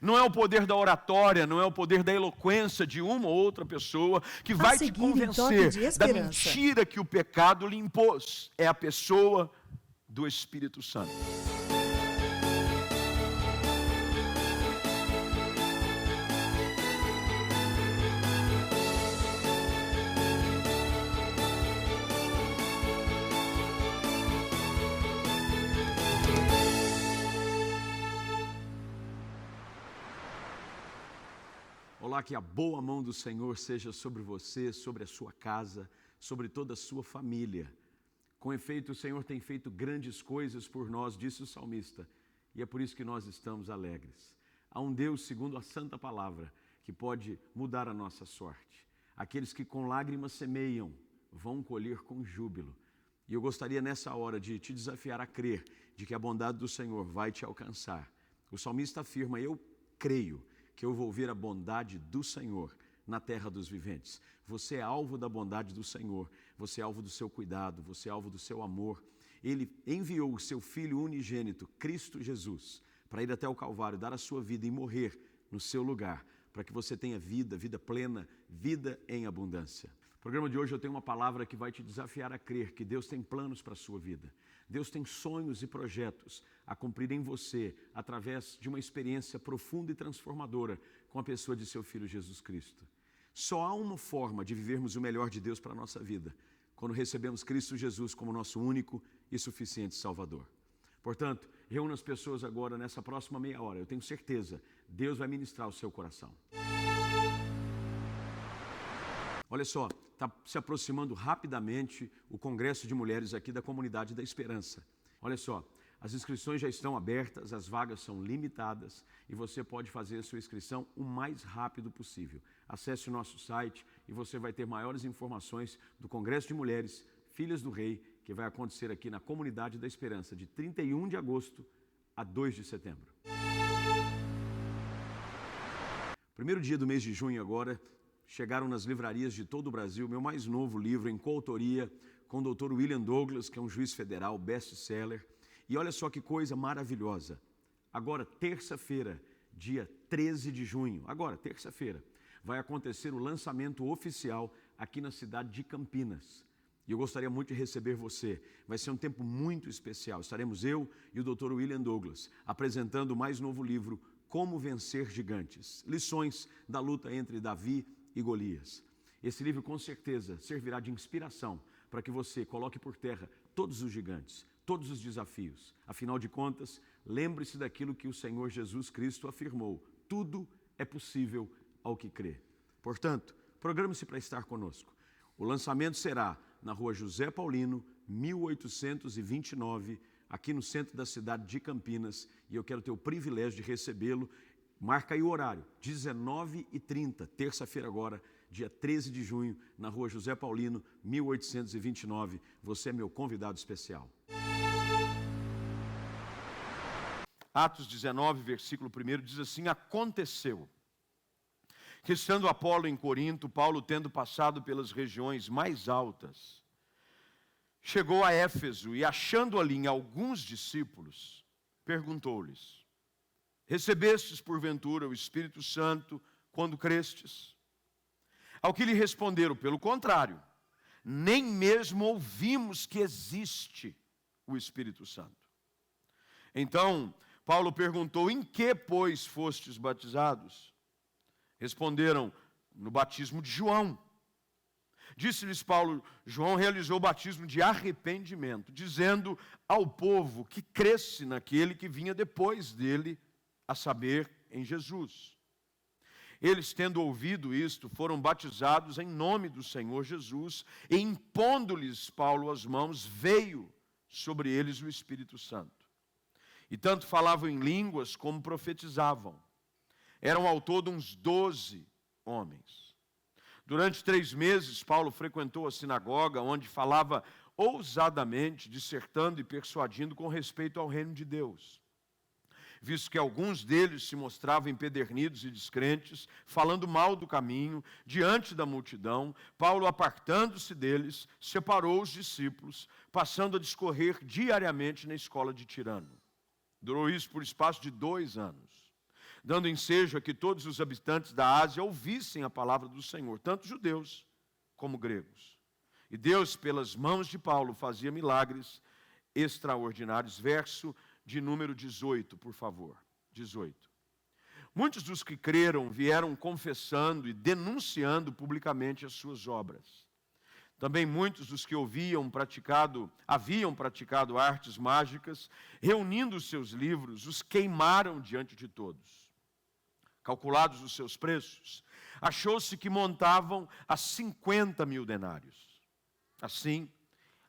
Não é o poder da oratória, não é o poder da eloquência de uma ou outra pessoa que vai te convencer da mentira que o pecado lhe impôs. É a pessoa do Espírito Santo. Olá, que a boa mão do Senhor seja sobre você, sobre a sua casa, sobre toda a sua família. Com efeito, o Senhor tem feito grandes coisas por nós, disse o salmista, e é por isso que nós estamos alegres. Há um Deus, segundo a santa palavra, que pode mudar a nossa sorte. Aqueles que com lágrimas semeiam, vão colher com júbilo. E eu gostaria nessa hora de te desafiar a crer de que a bondade do Senhor vai te alcançar. O salmista afirma, eu creio que eu vou ver a bondade do Senhor na terra dos viventes. Você é alvo da bondade do Senhor, você é alvo do seu cuidado, você é alvo do seu amor. Ele enviou o seu Filho unigênito, Cristo Jesus, para ir até o Calvário, dar a sua vida e morrer no seu lugar, para que você tenha vida, vida plena, vida em abundância. No programa de hoje eu tenho uma palavra que vai te desafiar a crer que Deus tem planos para a sua vida. Deus tem sonhos e projetos a cumprir em você através de uma experiência profunda e transformadora com a pessoa de seu Filho Jesus Cristo. Só há uma forma de vivermos o melhor de Deus para a nossa vida, quando recebemos Cristo Jesus como nosso único e suficiente Salvador. Portanto, reúna as pessoas agora nessa próxima meia hora. Eu tenho certeza, Deus vai ministrar o seu coração. Olha só, está se aproximando rapidamente o Congresso de Mulheres aqui da Comunidade da Esperança. Olha só, as inscrições já estão abertas, as vagas são limitadas e você pode fazer a sua inscrição o mais rápido possível. Acesse o nosso site e você vai ter maiores informações do Congresso de Mulheres, Filhas do Rei, que vai acontecer aqui na Comunidade da Esperança, de 31 de agosto a 2 de setembro. Primeiro dia do mês de junho agora, chegaram nas livrarias de todo o Brasil meu mais novo livro em coautoria com o Dr. William Douglas, que é um juiz federal, best-seller. E olha só que coisa maravilhosa. Agora, terça-feira, dia 13 de junho, agora, terça-feira, vai acontecer o lançamento oficial aqui na cidade de Campinas. E eu gostaria muito de receber você. Vai ser um tempo muito especial. Estaremos eu e o Dr. William Douglas apresentando o mais novo livro, Como Vencer Gigantes. Lições da luta entre Davi e Golias. Esse livro com certeza servirá de inspiração para que você coloque por terra todos os gigantes, todos os desafios. Afinal de contas, lembre-se daquilo que o Senhor Jesus Cristo afirmou. Tudo é possível ao que crê. Portanto, programe-se para estar conosco. O lançamento será na rua José Paulino, 1829, aqui no centro da cidade de Campinas, e eu quero ter o privilégio de recebê-lo. Marca aí o horário, 19h30, terça-feira agora, dia 13 de junho, na rua José Paulino, 1829. Você é meu convidado especial. Atos 19, versículo 1, diz assim, aconteceu que estando Apolo em Corinto, Paulo tendo passado pelas regiões mais altas, chegou a Éfeso e achando ali alguns discípulos, perguntou-lhes, recebestes porventura o Espírito Santo quando crestes? Ao que lhe responderam, pelo contrário, nem mesmo ouvimos que existe o Espírito Santo. Então, Paulo perguntou, em que, pois, fostes batizados? Responderam, no batismo de João. Disse-lhes Paulo, João realizou o batismo de arrependimento, dizendo ao povo que cresce naquele que vinha depois dele, a saber, em Jesus. Eles, tendo ouvido isto, foram batizados em nome do Senhor Jesus, e impondo-lhes Paulo as mãos, veio sobre eles o Espírito Santo. E tanto falavam em línguas como profetizavam. Eram ao todo uns 12 homens. Durante 3 meses, Paulo frequentou a sinagoga, onde falava ousadamente, dissertando e persuadindo com respeito ao reino de Deus. Visto que alguns deles se mostravam empedernidos e descrentes, falando mal do caminho, diante da multidão, Paulo, apartando-se deles, separou os discípulos, passando a discorrer diariamente na escola de Tirano. Durou isso por espaço de 2 anos. dando ensejo a que todos os habitantes da Ásia ouvissem a palavra do Senhor, tanto judeus como gregos. E Deus, pelas mãos de Paulo, fazia milagres extraordinários. Verso de número 18, por favor. 18. Muitos dos que creram vieram confessando e denunciando publicamente as suas obras. Também muitos dos que haviam praticado artes mágicas, reunindo os seus livros, os queimaram diante de todos. Calculados os seus preços, achou-se que montavam a 50 mil denários. Assim,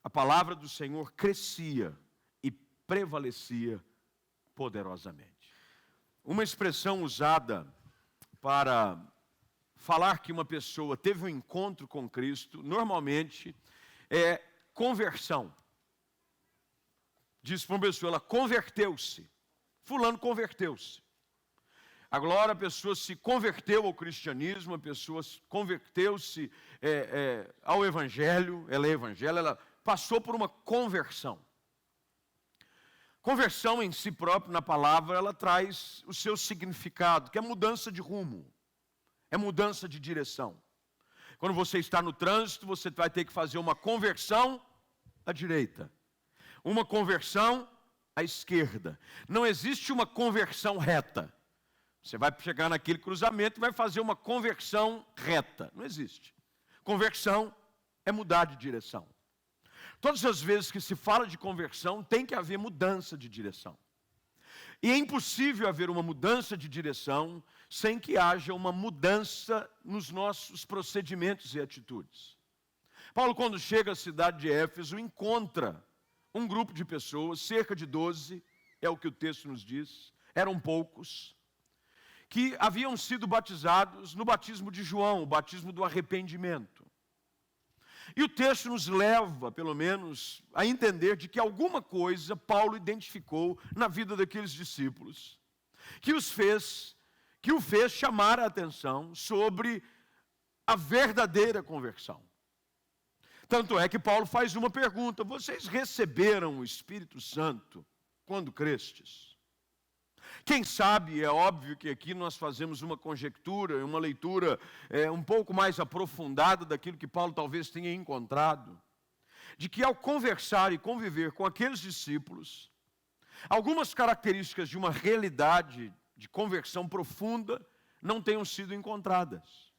a palavra do Senhor crescia e prevalecia poderosamente. Uma expressão usada para falar que uma pessoa teve um encontro com Cristo, normalmente, é conversão. Diz para uma pessoa, ela converteu-se. Fulano converteu-se. Agora a pessoa se converteu ao cristianismo, a pessoa converteu-se ao evangelho, ela passou por uma conversão. Conversão em si própria, na palavra, ela traz o seu significado, que é mudança de rumo, é mudança de direção. Quando você está no trânsito, você vai ter que fazer uma conversão à direita, uma conversão à esquerda. Não existe uma conversão reta. Você vai chegar naquele cruzamento e vai fazer uma conversão reta. Não existe. Conversão é mudar de direção. Todas as vezes que se fala de conversão, tem que haver mudança de direção. E é impossível haver uma mudança de direção sem que haja uma mudança nos nossos procedimentos e atitudes. Paulo, quando chega à cidade de Éfeso, encontra um grupo de pessoas, cerca de 12, é o que o texto nos diz, eram poucos, que haviam sido batizados no batismo de João, o batismo do arrependimento. E o texto nos leva, pelo menos, a entender de que alguma coisa Paulo identificou na vida daqueles discípulos, que o fez chamar a atenção sobre a verdadeira conversão. Tanto é que Paulo faz uma pergunta: vocês receberam o Espírito Santo quando crestes? Quem sabe, é óbvio que aqui nós fazemos uma conjectura, uma leitura um pouco mais aprofundada daquilo que Paulo talvez tenha encontrado, de que ao conversar e conviver com aqueles discípulos, algumas características de uma realidade de conversão profunda não tenham sido encontradas.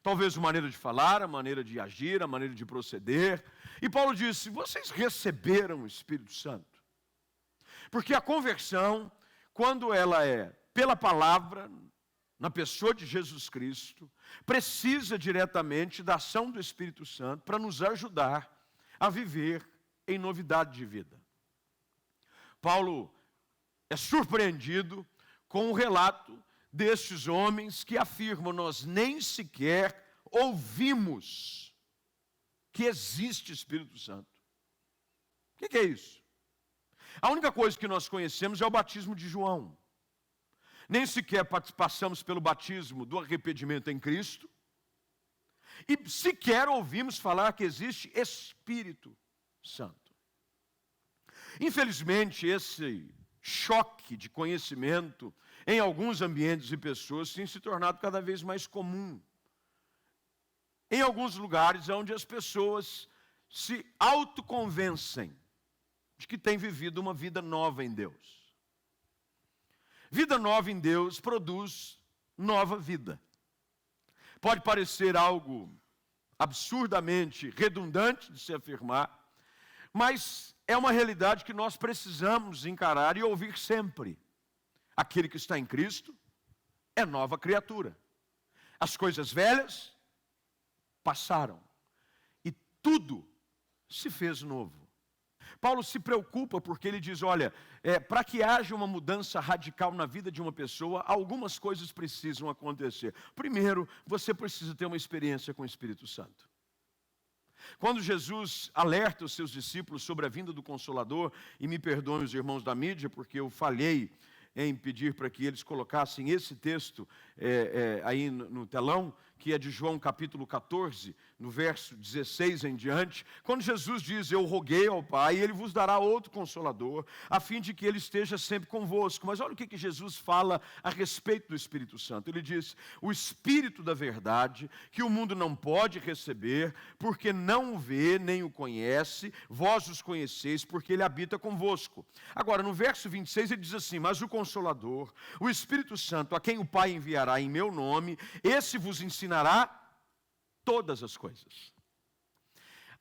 Talvez a maneira de falar, a maneira de agir, a maneira de proceder. E Paulo disse: vocês receberam o Espírito Santo? Porque a conversão, quando ela é pela palavra, na pessoa de Jesus Cristo, precisa diretamente da ação do Espírito Santo para nos ajudar a viver em novidade de vida. Paulo é surpreendido com o relato destes homens que afirmam: nós nem sequer ouvimos que existe Espírito Santo. O que é isso? A única coisa que nós conhecemos é o batismo de João. Nem sequer passamos pelo batismo do arrependimento em Cristo. E sequer ouvimos falar que existe Espírito Santo. Infelizmente, esse choque de conhecimento em alguns ambientes e pessoas tem se tornado cada vez mais comum. Em alguns lugares onde as pessoas se autoconvencem de que têm vivido uma vida nova em Deus. Vida nova em Deus produz nova vida. Pode parecer algo absurdamente redundante de se afirmar, mas é uma realidade que nós precisamos encarar e ouvir sempre. Aquele que está em Cristo é nova criatura. As coisas velhas passaram e tudo se fez novo. Paulo se preocupa porque ele diz: olha, para que haja uma mudança radical na vida de uma pessoa, algumas coisas precisam acontecer. Primeiro, você precisa ter uma experiência com o Espírito Santo. Quando Jesus alerta os seus discípulos sobre a vinda do Consolador, e me perdoem os irmãos da mídia, porque eu falhei em pedir para que eles colocassem esse texto aí no telão, que é de João capítulo 14, no verso 16 em diante, quando Jesus diz, eu roguei ao Pai, e Ele vos dará outro Consolador, a fim de que Ele esteja sempre convosco. Mas olha o que Jesus fala a respeito do Espírito Santo. Ele diz, o Espírito da verdade, que o mundo não pode receber, porque não o vê, nem o conhece, vós os conheceis, porque Ele habita convosco. Agora, no verso 26, ele diz assim, mas o Consolador, o Espírito Santo, a quem o Pai enviará em meu nome, esse vos ensinará todas as coisas.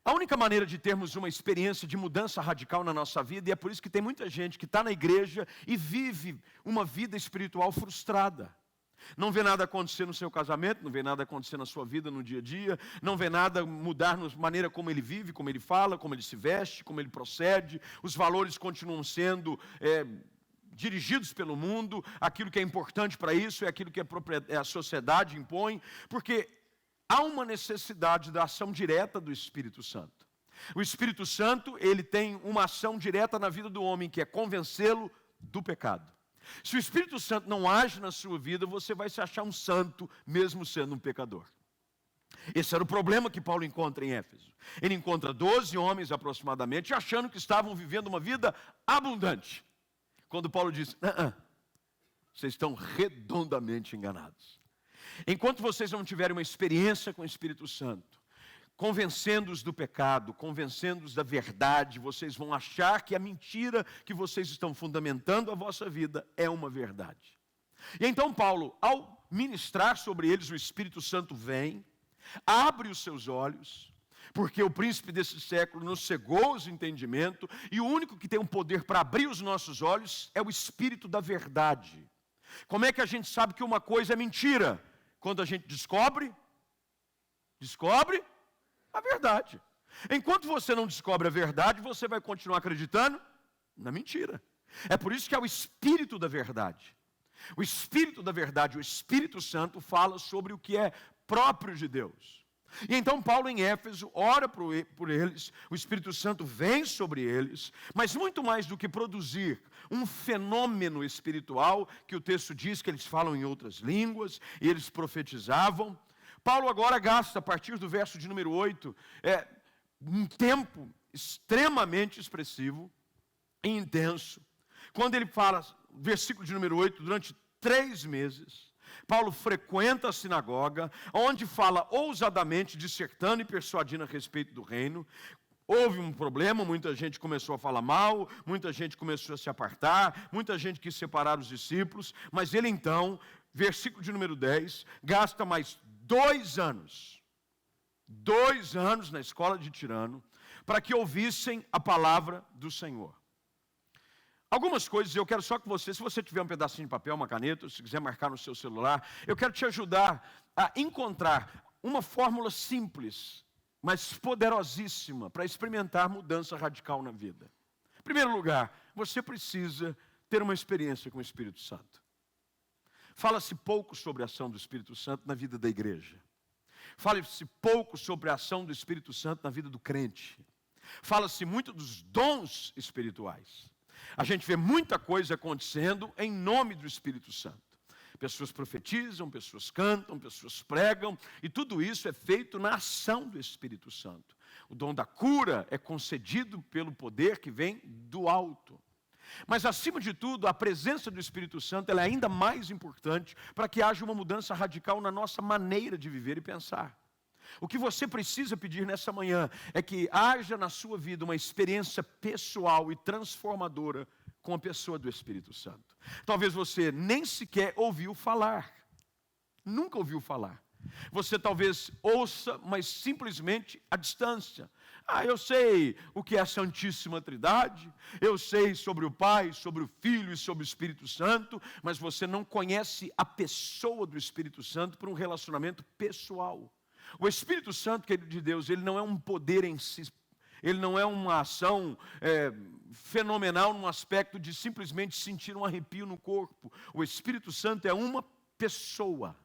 A única maneira de termos uma experiência de mudança radical na nossa vida, e é por isso que tem muita gente que está na igreja e vive uma vida espiritual frustrada. Não vê nada acontecer no seu casamento, não vê nada acontecer na sua vida no dia a dia, não vê nada mudar na maneira como ele vive, como ele fala, como ele se veste, como ele procede, os valores continuam sendo dirigidos pelo mundo, aquilo que é importante para isso é aquilo que a sociedade impõe, porque há uma necessidade da ação direta do Espírito Santo. O Espírito Santo, ele tem uma ação direta na vida do homem, que é convencê-lo do pecado. Se o Espírito Santo não age na sua vida, você vai se achar um santo, mesmo sendo um pecador. Esse era o problema que Paulo encontra em Éfeso. Ele encontra 12 homens aproximadamente, achando que estavam vivendo uma vida abundante. Quando Paulo diz, vocês estão redondamente enganados. Enquanto vocês não tiverem uma experiência com o Espírito Santo, convencendo-os do pecado, convencendo-os da verdade, vocês vão achar que a mentira que vocês estão fundamentando a vossa vida é uma verdade. E então Paulo, ao ministrar sobre eles, o Espírito Santo vem, abre os seus olhos, porque o príncipe desse século nos cegou os entendimentos, e o único que tem o poder para abrir os nossos olhos é o Espírito da verdade. Como é que a gente sabe que uma coisa é mentira? Quando a gente descobre a verdade. Enquanto você não descobre a verdade, você vai continuar acreditando na mentira. É por isso que é o Espírito da verdade. O Espírito da verdade, o Espírito Santo, fala sobre o que é próprio de Deus. E então Paulo em Éfeso ora por eles, o Espírito Santo vem sobre eles, mas muito mais do que produzir um fenômeno espiritual, que o texto diz que eles falam em outras línguas, e eles profetizavam, Paulo agora gasta, a partir do verso de número 8, um tempo extremamente expressivo e intenso, quando ele fala, versículo de número 8, durante 3 meses, Paulo frequenta a sinagoga, onde fala ousadamente, dissertando e persuadindo a respeito do reino. Houve um problema, muita gente começou a falar mal, muita gente começou a se apartar, muita gente quis separar os discípulos, mas ele então, versículo de número 10, gasta mais 2 anos na escola de Tirano, para que ouvissem a palavra do Senhor. Algumas coisas eu quero só que você, se você tiver um pedacinho de papel, uma caneta, se quiser marcar no seu celular, eu quero te ajudar a encontrar uma fórmula simples, mas poderosíssima, para experimentar mudança radical na vida. Em primeiro lugar, você precisa ter uma experiência com o Espírito Santo. Fala-se pouco sobre a ação do Espírito Santo na vida da igreja. Fala-se pouco sobre a ação do Espírito Santo na vida do crente. Fala-se muito dos dons espirituais. A gente vê muita coisa acontecendo em nome do Espírito Santo. Pessoas profetizam, pessoas cantam, pessoas pregam, e tudo isso é feito na ação do Espírito Santo. O dom da cura é concedido pelo poder que vem do alto. Mas, acima de tudo, a presença do Espírito Santo ela é ainda mais importante para que haja uma mudança radical na nossa maneira de viver e pensar. O que você precisa pedir nessa manhã é que haja na sua vida uma experiência pessoal e transformadora com a pessoa do Espírito Santo. Talvez você nem sequer ouviu falar, nunca ouviu falar. Você talvez ouça, mas simplesmente à distância. Eu sei o que é a Santíssima Trindade, eu sei sobre o Pai, sobre o Filho e sobre o Espírito Santo, mas você não conhece a pessoa do Espírito Santo por um relacionamento pessoal. O Espírito Santo, querido de Deus, ele não é um poder em si, ele não é uma ação fenomenal no aspecto de simplesmente sentir um arrepio no corpo. O Espírito Santo é uma pessoa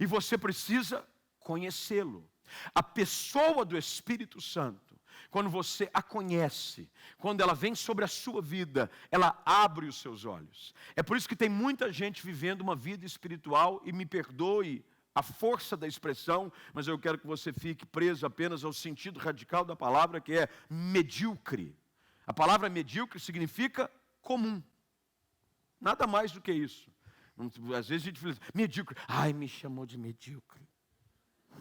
e você precisa conhecê-lo. A pessoa do Espírito Santo, quando você a conhece, quando ela vem sobre a sua vida, ela abre os seus olhos. É por isso que tem muita gente vivendo uma vida espiritual, e me perdoe a força da expressão, mas eu quero que você fique preso apenas ao sentido radical da palavra, que é medíocre. A palavra medíocre significa comum. Nada mais do que isso. Às vezes a gente fala, medíocre. Ai, me chamou de medíocre.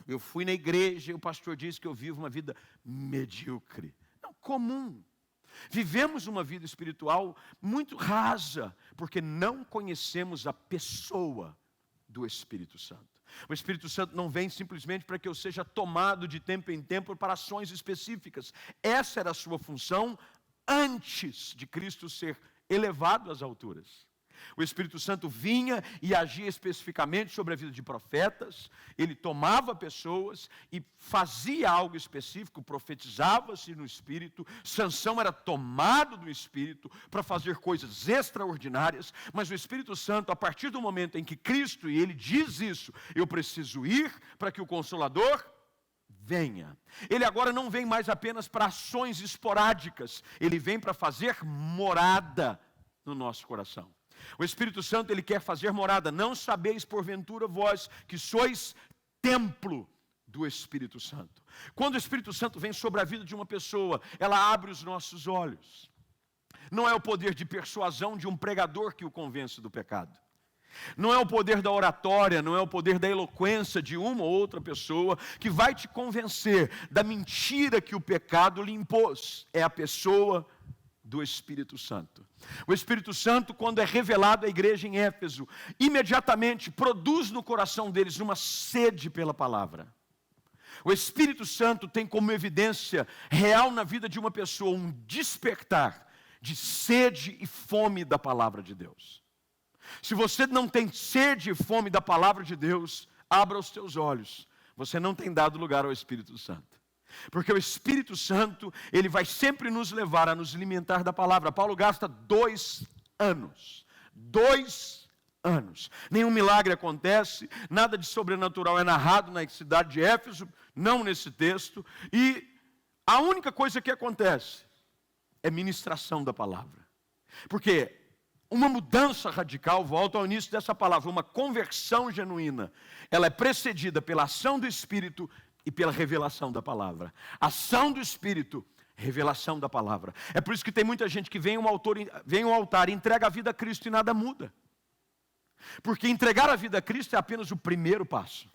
Eu fui na igreja e o pastor disse que eu vivo uma vida medíocre. Não, comum. Vivemos uma vida espiritual muito rasa, porque não conhecemos a pessoa do Espírito Santo. O Espírito Santo não vem simplesmente para que eu seja tomado de tempo em tempo para ações específicas. Essa era a sua função antes de Cristo ser elevado às alturas. O Espírito Santo vinha e agia especificamente sobre a vida de profetas, ele tomava pessoas e fazia algo específico, profetizava-se no Espírito. Sansão era tomado do Espírito para fazer coisas extraordinárias, mas o Espírito Santo, a partir do momento em que Cristo, e ele diz isso, eu preciso ir para que o Consolador venha. Ele agora não vem mais apenas para ações esporádicas, ele vem para fazer morada no nosso coração. O Espírito Santo, ele quer fazer morada. Não sabeis porventura vós que sois templo do Espírito Santo. Quando o Espírito Santo vem sobre a vida de uma pessoa, ela abre os nossos olhos. Não é o poder de persuasão de um pregador que o convence do pecado. Não é o poder da oratória, não é o poder da eloquência de uma ou outra pessoa que vai te convencer da mentira que o pecado lhe impôs. É a pessoa do Espírito Santo. O Espírito Santo, quando é revelado à igreja em Éfeso, imediatamente produz no coração deles uma sede pela palavra. O Espírito Santo tem como evidência real na vida de uma pessoa um despertar de sede e fome da palavra de Deus. Se você não tem sede e fome da palavra de Deus, abra os teus olhos. Você não tem dado lugar ao Espírito Santo. Porque o Espírito Santo, ele vai sempre nos levar a nos alimentar da palavra. Paulo gasta 2 anos. 2 anos. Nenhum milagre acontece, nada de sobrenatural é narrado na cidade de Éfeso, não nesse texto. E a única coisa que acontece é ministração da palavra. Porque uma mudança radical, volta ao início dessa palavra, uma conversão genuína, ela é precedida pela ação do Espírito e pela revelação da palavra. Ação do Espírito, revelação da palavra. É por isso que tem muita gente que vem ao altar, entrega a vida a Cristo e nada muda. Porque entregar a vida a Cristo é apenas o primeiro passo.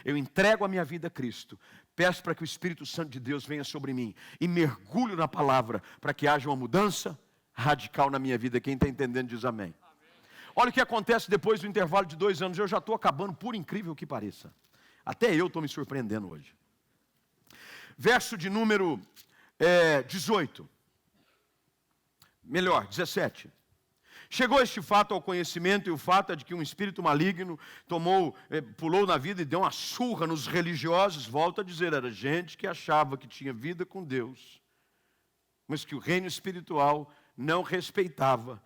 Eu entrego a minha vida a Cristo, peço para que o Espírito Santo de Deus venha sobre mim e mergulho na palavra para que haja uma mudança radical na minha vida. Quem está entendendo diz amém. Olha o que acontece depois do intervalo de 2 anos. Eu já estou acabando, por incrível que pareça. Até eu estou me surpreendendo hoje. Verso de número 18. Melhor, 17. Chegou este fato ao conhecimento, e o fato é de que um espírito maligno pulou na vida e deu uma surra nos religiosos. Volto a dizer, era gente que achava que tinha vida com Deus, mas que o reino espiritual não respeitava.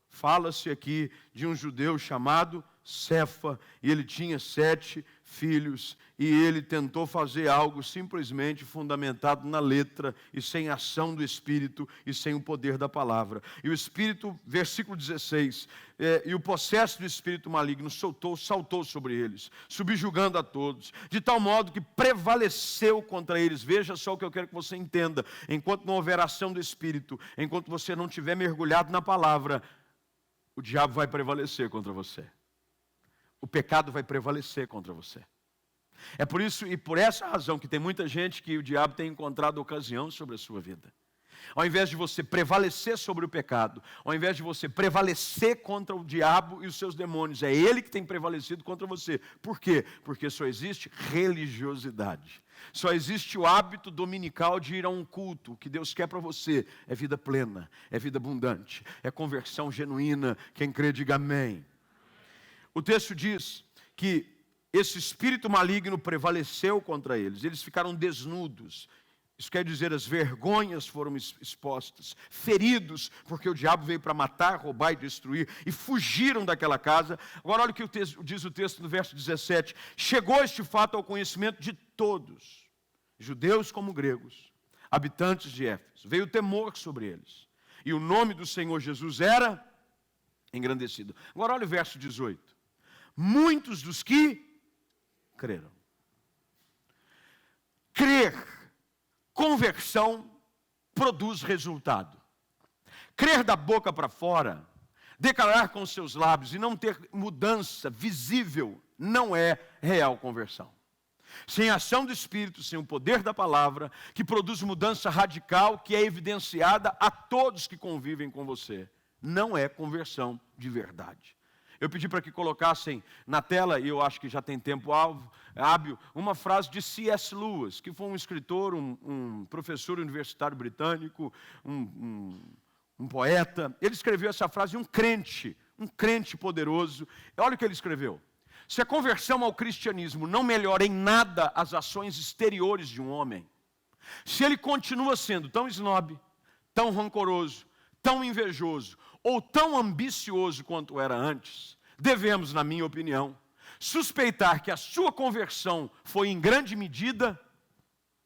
Fala-se aqui de um judeu chamado Cefa, e ele tinha 7 filhos, e ele tentou fazer algo simplesmente fundamentado na letra, e sem ação do Espírito, e sem o poder da palavra. E o Espírito, versículo 16, e o possesso do Espírito maligno saltou sobre eles, subjugando a todos, de tal modo que prevaleceu contra eles. Veja só o que eu quero que você entenda, enquanto não houver ação do Espírito, enquanto você não tiver mergulhado na palavra, o diabo vai prevalecer contra você. O pecado vai prevalecer contra você. É por isso e por essa razão que tem muita gente que o diabo tem encontrado ocasião sobre a sua vida. Ao invés de você prevalecer sobre o pecado, ao invés de você prevalecer contra o diabo e os seus demônios, é ele que tem prevalecido contra você. Por quê? Porque só existe religiosidade. Só existe o hábito dominical de ir a um culto. O que Deus quer para você é vida plena, é vida abundante, é conversão genuína. Quem crê, diga amém. O texto diz que esse espírito maligno prevaleceu contra eles. Eles ficaram desnudos. Isso quer dizer, as vergonhas foram expostas, feridos, porque o diabo veio para matar, roubar e destruir, e fugiram daquela casa. Agora olha o que diz o texto no verso 17. Chegou este fato ao conhecimento de todos, judeus como gregos, habitantes de Éfeso. Veio temor sobre eles. E o nome do Senhor Jesus era engrandecido. Agora olha o verso 18. Muitos dos que creram. Crer, conversão, produz resultado. Crer da boca para fora, declarar com os seus lábios e não ter mudança visível, não é real conversão. Sem a ação do Espírito, sem o poder da palavra, que produz mudança radical, que é evidenciada a todos que convivem com você, não é conversão de verdade. Eu pedi para que colocassem na tela, e eu acho que já tem tempo hábil, uma frase de C.S. Lewis, que foi um escritor, um professor universitário britânico, um poeta. Ele escreveu essa frase de um crente poderoso. Olha o que ele escreveu. Se a conversão ao cristianismo não melhora em nada as ações exteriores de um homem, se ele continua sendo tão snob, tão rancoroso, tão invejoso ou tão ambicioso quanto era antes, devemos, na minha opinião, suspeitar que a sua conversão foi em grande medida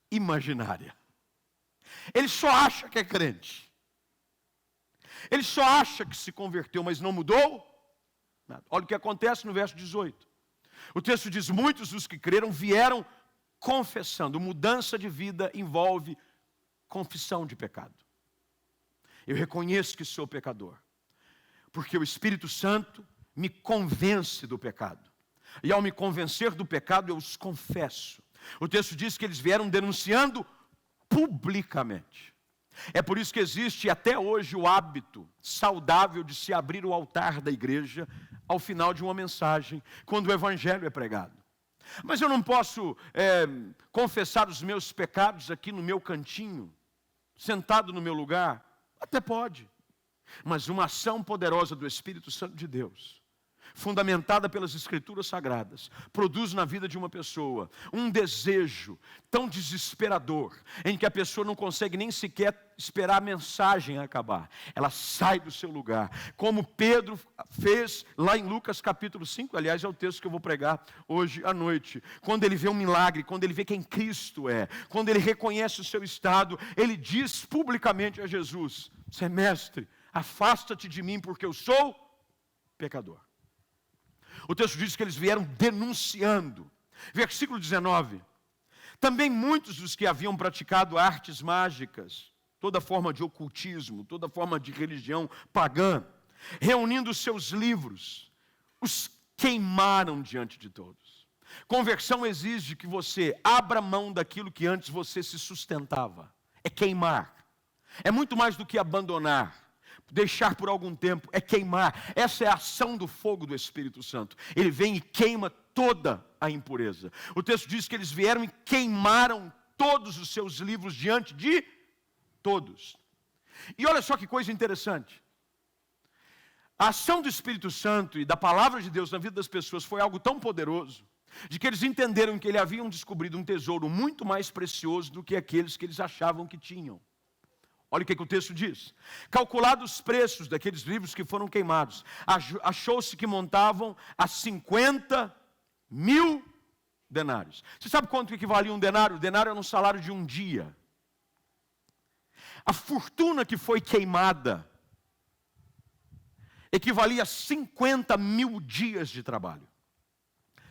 imaginária. Ele só acha que é crente. Ele só acha que se converteu, mas não mudou nada. Olha o que acontece no verso 18. O texto diz, muitos dos que creram vieram confessando. Mudança de vida envolve confissão de pecado. Eu reconheço que sou pecador, porque o Espírito Santo me convence do pecado. E ao me convencer do pecado, eu os confesso. O texto diz que eles vieram denunciando publicamente. É por isso que existe até hoje o hábito saudável de se abrir o altar da igreja ao final de uma mensagem, quando o evangelho é pregado. Mas eu não posso confessar os meus pecados aqui no meu cantinho, sentado no meu lugar. Até pode, mas uma ação poderosa do Espírito Santo de Deus, fundamentada pelas Escrituras Sagradas, produz na vida de uma pessoa um desejo tão desesperador, em que a pessoa não consegue nem sequer esperar a mensagem acabar. Ela sai do seu lugar, como Pedro fez lá em Lucas capítulo 5, aliás é o texto que eu vou pregar hoje à noite. Quando ele vê um milagre, quando ele vê quem Cristo é, quando ele reconhece o seu estado, ele diz publicamente a Jesus, "Você é mestre, afasta-te de mim porque eu sou pecador." O texto diz que eles vieram denunciando. Versículo 19. Também muitos dos que haviam praticado artes mágicas, toda forma de ocultismo, toda forma de religião pagã, reunindo os seus livros, os queimaram diante de todos. Conversão exige que você abra mão daquilo que antes você se sustentava. É queimar. É muito mais do que abandonar. Deixar por algum tempo, é queimar. Essa é a ação do fogo do Espírito Santo. Ele vem e queima toda a impureza. O texto diz que eles vieram e queimaram todos os seus livros diante de todos. E olha só que coisa interessante. A ação do Espírito Santo e da palavra de Deus na vida das pessoas foi algo tão poderoso, de que eles entenderam que eles haviam descobrido um tesouro muito mais precioso do que aqueles que eles achavam que tinham. Olha o que o texto diz. Calculados os preços daqueles livros que foram queimados, achou-se que montavam a 50.000 denários. Você sabe quanto equivalia um denário? O denário era um salário de um dia. A fortuna que foi queimada equivalia a 50.000 dias de trabalho.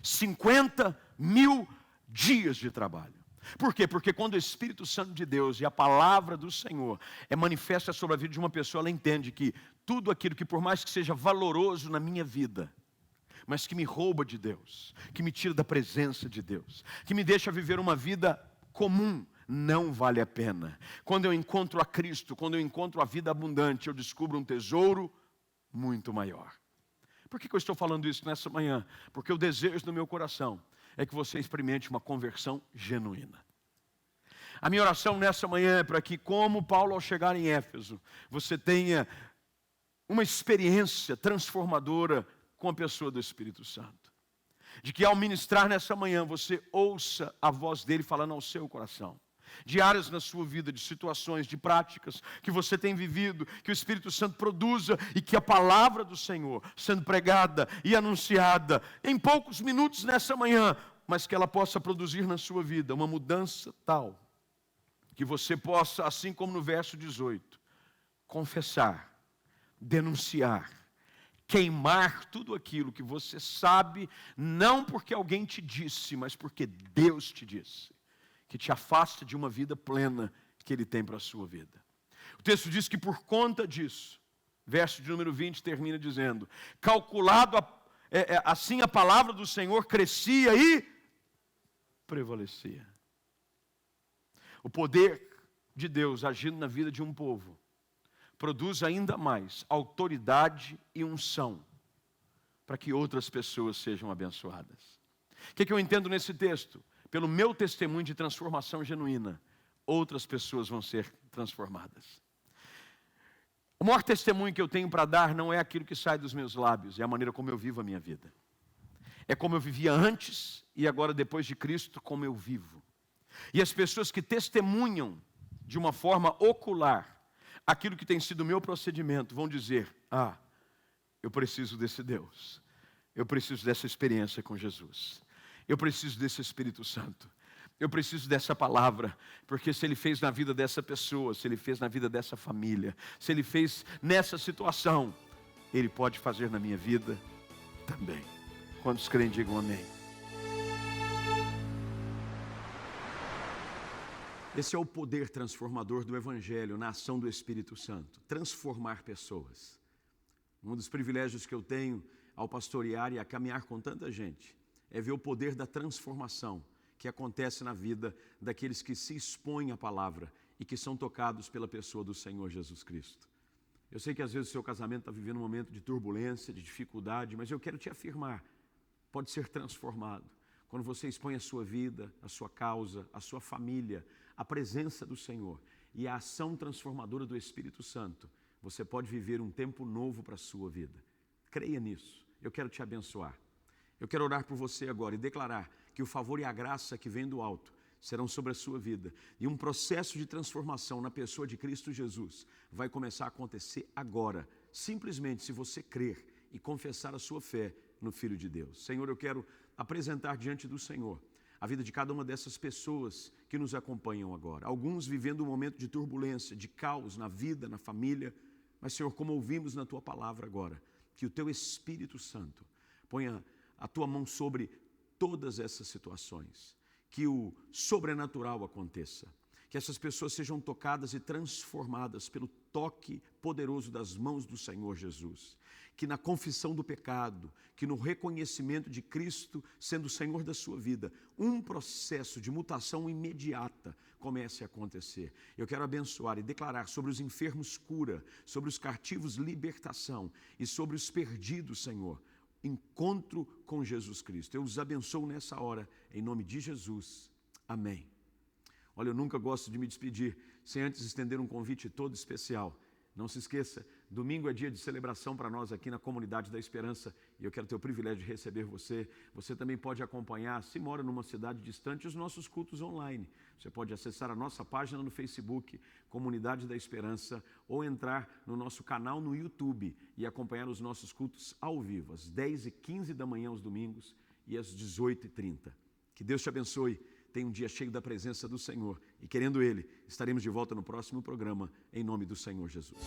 50.000 dias de trabalho. Por quê? Porque quando o Espírito Santo de Deus e a palavra do Senhor é manifesta sobre a vida de uma pessoa, ela entende que tudo aquilo que por mais que seja valoroso na minha vida, mas que me rouba de Deus, que me tira da presença de Deus, que me deixa viver uma vida comum, não vale a pena. Quando eu encontro a Cristo, quando eu encontro a vida abundante, eu descubro um tesouro muito maior. Por que eu estou falando isso nessa manhã? Porque o desejo do meu coração é que você experimente uma conversão genuína. A minha oração nessa manhã é para que, como Paulo ao chegar em Éfeso, você tenha uma experiência transformadora com a pessoa do Espírito Santo. De que ao ministrar nessa manhã, você ouça a voz dele falando ao seu coração. De áreas na sua vida, de situações, de práticas que você tem vivido, que o Espírito Santo produza e que a palavra do Senhor, sendo pregada e anunciada em poucos minutos nessa manhã, mas que ela possa produzir na sua vida uma mudança tal, que você possa, assim como no verso 18, confessar, denunciar, queimar tudo aquilo que você sabe, não porque alguém te disse, mas porque Deus te disse, que te afasta de uma vida plena que Ele tem para a sua vida. O texto diz que por conta disso, verso de número 20 termina dizendo, calculado assim a palavra do Senhor crescia e prevalecia. O poder de Deus agindo na vida de um povo produz ainda mais autoridade e unção para que outras pessoas sejam abençoadas. O que eu entendo nesse texto? Pelo meu testemunho de transformação genuína, outras pessoas vão ser transformadas. O maior testemunho que eu tenho para dar não é aquilo que sai dos meus lábios, é a maneira como eu vivo a minha vida. É como eu vivia antes e agora, depois de Cristo, como eu vivo. E as pessoas que testemunham de uma forma ocular aquilo que tem sido o meu procedimento, vão dizer, eu preciso desse Deus, eu preciso dessa experiência com Jesus, eu preciso desse Espírito Santo, eu preciso dessa palavra, porque se Ele fez na vida dessa pessoa, se Ele fez na vida dessa família, se Ele fez nessa situação, Ele pode fazer na minha vida também. Quantos creem, digam amém. Esse é o poder transformador do Evangelho na ação do Espírito Santo, transformar pessoas. Um dos privilégios que eu tenho ao pastorear e a caminhar com tanta gente é ver o poder da transformação que acontece na vida daqueles que se expõem à palavra e que são tocados pela pessoa do Senhor Jesus Cristo. Eu sei que às vezes o seu casamento está vivendo um momento de turbulência, de dificuldade, mas eu quero te afirmar, pode ser transformado. Quando você expõe a sua vida, a sua causa, a sua família, a presença do Senhor e a ação transformadora do Espírito Santo, você pode viver um tempo novo para a sua vida. Creia nisso. Eu quero te abençoar. Eu quero orar por você agora e declarar que o favor e a graça que vem do alto serão sobre a sua vida. E um processo de transformação na pessoa de Cristo Jesus vai começar a acontecer agora, simplesmente se você crer e confessar a sua fé no Filho de Deus. Senhor, eu quero apresentar diante do Senhor a vida de cada uma dessas pessoas que nos acompanham agora. Alguns vivendo um momento de turbulência, de caos na vida, na família. Mas, Senhor, como ouvimos na Tua palavra agora, que o Teu Espírito Santo ponha a Tua mão sobre todas essas situações. Que o sobrenatural aconteça. Que essas pessoas sejam tocadas e transformadas pelo toque poderoso das mãos do Senhor Jesus. Que na confissão do pecado, que no reconhecimento de Cristo sendo o Senhor da sua vida, um processo de mutação imediata comece a acontecer. Eu quero abençoar e declarar sobre os enfermos cura, sobre os cativos libertação e sobre os perdidos, Senhor, encontro com Jesus Cristo. Eu os abençoo nessa hora, em nome de Jesus. Amém. Olha, eu nunca gosto de me despedir sem antes estender um convite todo especial. Não se esqueça, domingo é dia de celebração para nós aqui na Comunidade da Esperança e eu quero ter o privilégio de receber você. Você também pode acompanhar, se mora numa cidade distante, os nossos cultos online. Você pode acessar a nossa página no Facebook, Comunidade da Esperança, ou entrar no nosso canal no YouTube e acompanhar os nossos cultos ao vivo, às 10h15 da manhã aos domingos e às 18h30. Que Deus te abençoe. Tenha um dia cheio da presença do Senhor. E querendo Ele, estaremos de volta no próximo programa, em nome do Senhor Jesus.